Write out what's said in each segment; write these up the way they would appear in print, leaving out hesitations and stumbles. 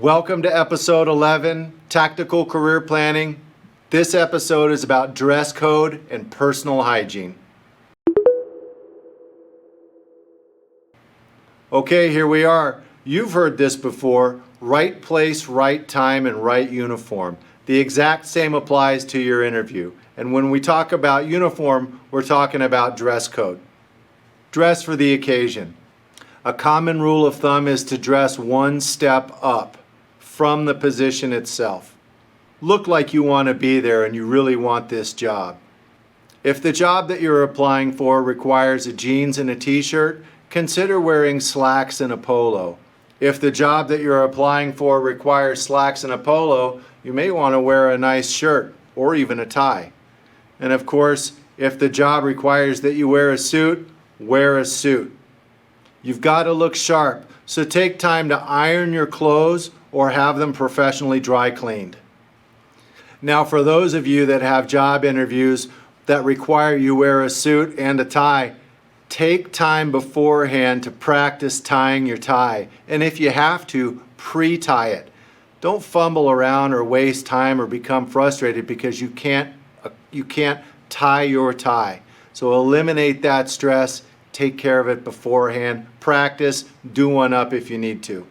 Welcome to episode 11, Tactical Career Planning. This episode is about dress code and personal hygiene. Okay, here we are. You've heard this before, right place, right time, and right uniform. The exact same applies to your interview. And when we talk about uniform, we're talking about dress code. Dress for the occasion. A common rule of thumb is to dress one step up from the position itself. Look like you want to be there and you really want this job. If the job that you're applying for requires a jeans and a t-shirt, consider wearing slacks and a polo. If the job that you're applying for requires slacks and a polo, you may want to wear a nice shirt or even a tie. And of course, if the job requires that you wear a suit, wear a suit. You've got to look sharp, so take time to iron your clothes or have them professionally dry cleaned. Now, for those of you that have job interviews that require you wear a suit and a tie, take time beforehand to practice tying your tie. And if you have to, pre-tie it. Don't fumble around or waste time or become frustrated because you can't tie your tie. So eliminate that stress, take care of it beforehand, practice, do one up if you need to.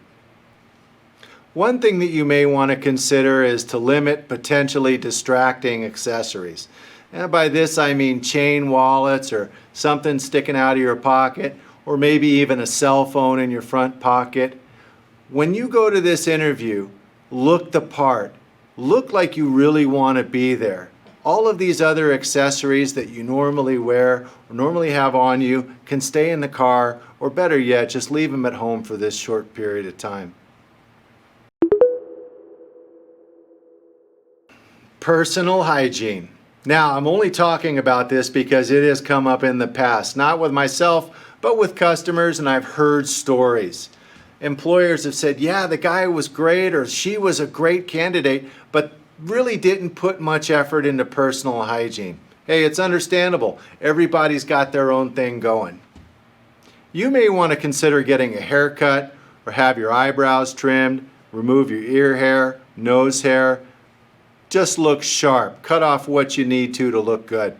One thing that you may want to consider is to limit potentially distracting accessories. And by this I mean chain wallets or something sticking out of your pocket, or maybe even a cell phone in your front pocket. When you go to this interview, look the part. Look like you really want to be there. All of these other accessories that you normally wear or normally have on you can stay in the car, or better yet, just leave them at home for this short period of time. Personal hygiene. Now, I'm only talking about this because it has come up in the past, not with myself, but with customers, and I've heard stories. Employers have said, yeah, the guy was great or she was a great candidate, but really didn't put much effort into personal hygiene. Hey, it's understandable. Everybody's got their own thing going. You may want to consider getting a haircut or have your eyebrows trimmed, remove your ear hair, nose hair. Just look sharp. Cut off what you need to look good.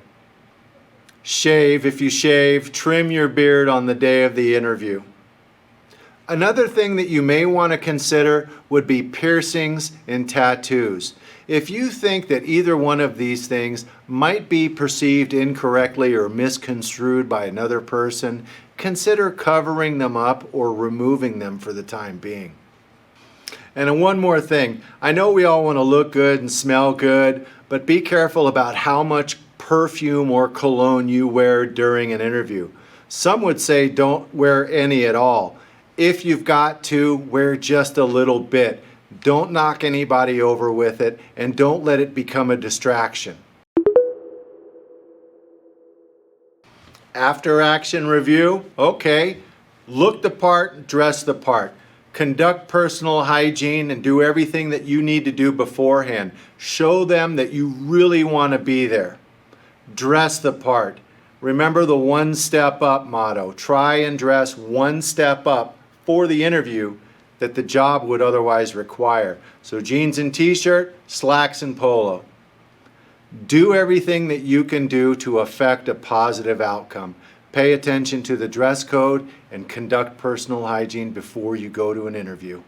Shave if you shave. Trim your beard on the day of the interview. Another thing that you may want to consider would be piercings and tattoos. If you think that either one of these things might be perceived incorrectly or misconstrued by another person, consider covering them up or removing them for the time being. And one more thing, I know we all want to look good and smell good, but be careful about how much perfume or cologne you wear during an interview. Some would say don't wear any at all. If you've got to, wear just a little bit. Don't knock anybody over with it, and don't let it become a distraction. After action review, okay, look the part, dress the part. Conduct personal hygiene and do everything that you need to do beforehand. Show them that you really want to be there. Dress the part. Remember the one step up motto. Try and dress one step up for the interview that the job would otherwise require. So jeans and t-shirt, slacks and polo. Do everything that you can do to affect a positive outcome. Pay attention to the dress code and conduct personal hygiene before you go to an interview.